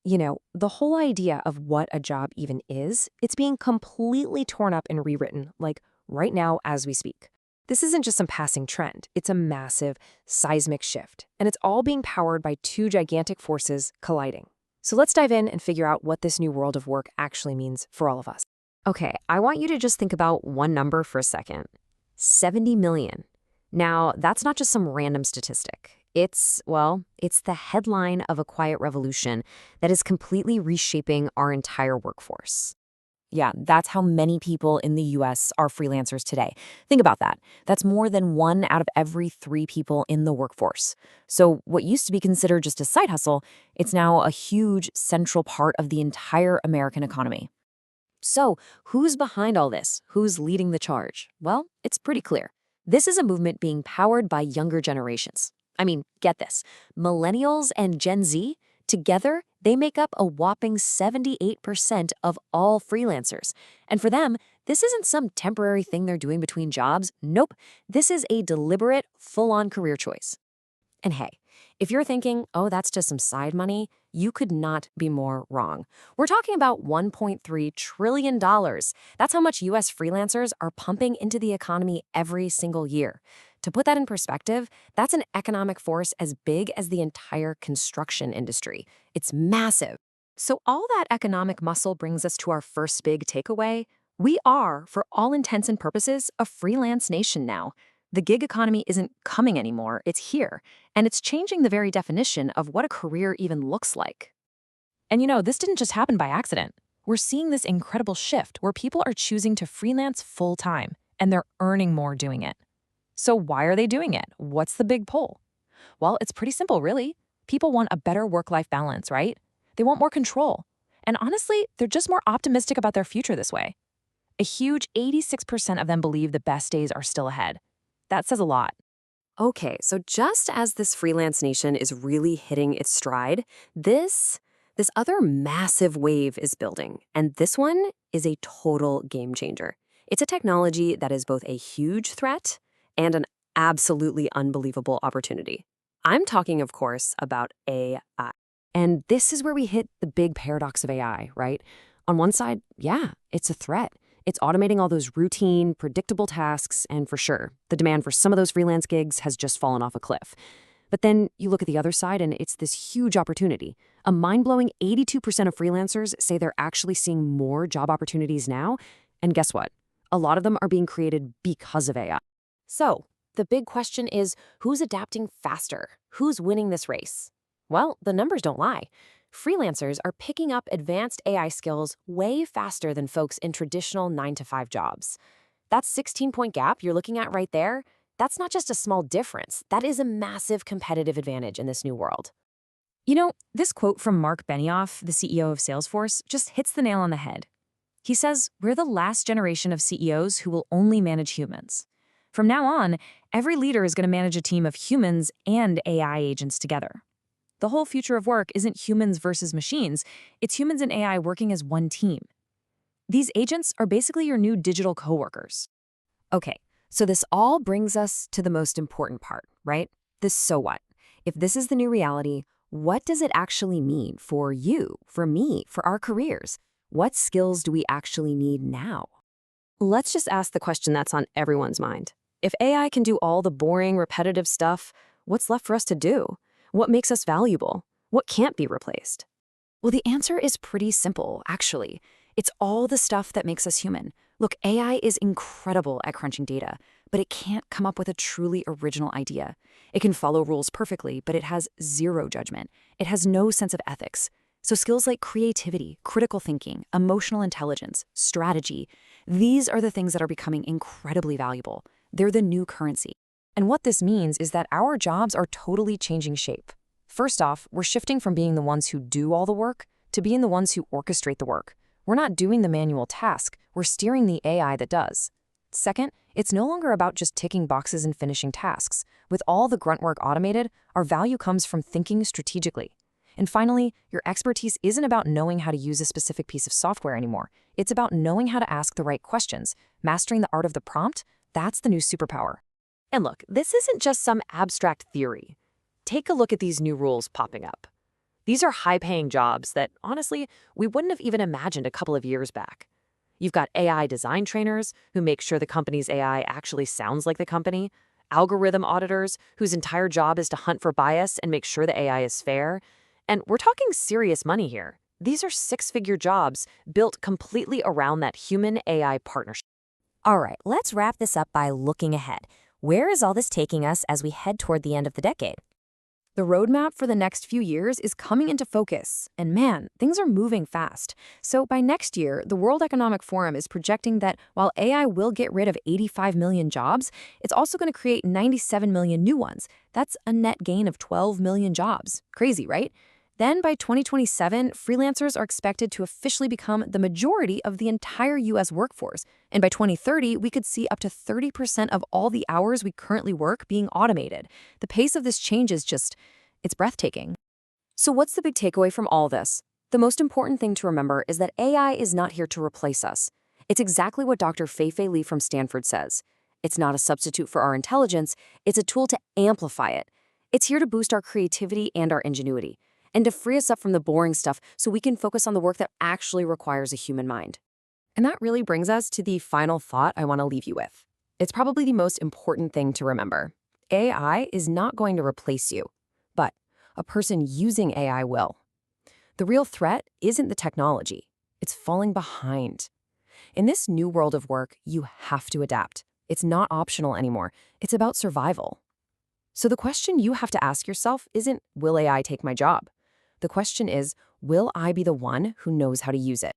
The whole idea of what a job even is, it's being completely torn up and rewritten, like right now as we speak. This isn't just some passing trend, it's a massive, seismic shift, and it's all being powered by two gigantic forces colliding. So let's dive in and figure out what this new world of work actually means for all of us. Okay, I want you to just think about one number for a second. 70 million. Now, that's not just some random statistic. It's the headline of a quiet revolution that is completely reshaping our entire workforce. Yeah, that's how many people in the US are freelancers today. Think about that. That's more than 1 out of every 3 people in the workforce. So, what used to be considered just a side hustle, it's now a huge central part of the entire American economy. So, who's behind all this? Who's leading the charge? Well, it's pretty clear. This is a movement being powered by younger generations. I mean, get this. Millennials and Gen Z, together, they make up a whopping 78% of all freelancers. And for them, this isn't some temporary thing they're doing between jobs. Nope. This is a deliberate, full-on career choice. And hey, if you're thinking, oh, that's just some side money, you could not be more wrong. We're talking about $1.3 trillion. That's how much US freelancers are pumping into the economy every single year. To put that in perspective, that's an economic force as big as the entire construction industry. It's massive. So all that economic muscle brings us to our first big takeaway. We are, for all intents and purposes, a freelance nation now. The gig economy isn't coming anymore, it's here, and it's changing the very definition of what a career even looks like. And this didn't just happen by accident. We're seeing this incredible shift where people are choosing to freelance full-time, and they're earning more doing it. So why are they doing it? What's the big pull? Well, it's pretty simple, really. People want a better work-life balance, right? They want more control. And honestly, they're just more optimistic about their future this way. A huge 86% of them believe the best days are still ahead. That says a lot. Okay, so just as this freelance nation is really hitting its stride, this other massive wave is building, and this one is a total game changer. It's a technology that is both a huge threat and an absolutely unbelievable opportunity. I'm talking, of course, about AI. And this is where we hit the big paradox of AI, right? On one side, yeah, it's a threat. It's automating all those routine, predictable tasks, and for sure, the demand for some of those freelance gigs has just fallen off a cliff. But then you look at the other side, and it's this huge opportunity. A mind-blowing 82% of freelancers say they're actually seeing more job opportunities now. And guess what? A lot of them are being created because of AI. So, the big question is, who's adapting faster? Who's winning this race? Well, the numbers don't lie. Freelancers are picking up advanced AI skills way faster than folks in traditional 9-to-5 jobs. That 16-point gap you're looking at right there, that's not just a small difference. That is a massive competitive advantage in this new world. This quote from Mark Benioff, the CEO of Salesforce, just hits the nail on the head. He says, "We're the last generation of CEOs who will only manage humans. From now on, every leader is going to manage a team of humans and AI agents together." The whole future of work isn't humans versus machines, it's humans and AI working as one team. These agents are basically your new digital coworkers. Okay, so this all brings us to the most important part, right? This so what? If this is the new reality, what does it actually mean for you, for me, for our careers? What skills do we actually need now? Let's just ask the question that's on everyone's mind. If AI can do all the boring, repetitive stuff, what's left for us to do? What makes us valuable? What can't be replaced? Well, the answer is pretty simple, actually. It's all the stuff that makes us human. Look, AI is incredible at crunching data, but it can't come up with a truly original idea. It can follow rules perfectly, but it has zero judgment. It has no sense of ethics. So skills like creativity, critical thinking, emotional intelligence, strategy, these are the things that are becoming incredibly valuable. They're the new currency. And what this means is that our jobs are totally changing shape. First off, we're shifting from being the ones who do all the work to being the ones who orchestrate the work. We're not doing the manual task, we're steering the AI that does. Second, it's no longer about just ticking boxes and finishing tasks. With all the grunt work automated, our value comes from thinking strategically. And finally, your expertise isn't about knowing how to use a specific piece of software anymore. It's about knowing how to ask the right questions. Mastering the art of the prompt, that's the new superpower. And look, this isn't just some abstract theory. Take a look at these new rules popping up. These are high-paying jobs that, honestly, we wouldn't have even imagined a couple of years back. You've got AI design trainers who make sure the company's AI actually sounds like the company, algorithm auditors whose entire job is to hunt for bias and make sure the AI is fair. And we're talking serious money here. These are six-figure jobs built completely around that human-AI partnership. All right, let's wrap this up by looking ahead. Where is all this taking us as we head toward the end of the decade? The roadmap for the next few years is coming into focus, and man, things are moving fast. So by next year, the World Economic Forum is projecting that while AI will get rid of 85 million jobs, it's also going to create 97 million new ones. That's a net gain of 12 million jobs. Crazy, right? Then by 2027, freelancers are expected to officially become the majority of the entire US workforce. And by 2030, we could see up to 30% of all the hours we currently work being automated. The pace of this change is it's breathtaking. So what's the big takeaway from all this? The most important thing to remember is that AI is not here to replace us. It's exactly what Dr. Fei-Fei Li from Stanford says. It's not a substitute for our intelligence, it's a tool to amplify it. It's here to boost our creativity and our ingenuity, and to free us up from the boring stuff so we can focus on the work that actually requires a human mind. And that really brings us to the final thought I want to leave you with. It's probably the most important thing to remember. AI is not going to replace you, but a person using AI will. The real threat isn't the technology, it's falling behind. In this new world of work, you have to adapt. It's not optional anymore, it's about survival. So the question you have to ask yourself isn't, will AI take my job? The question is, will I be the one who knows how to use it?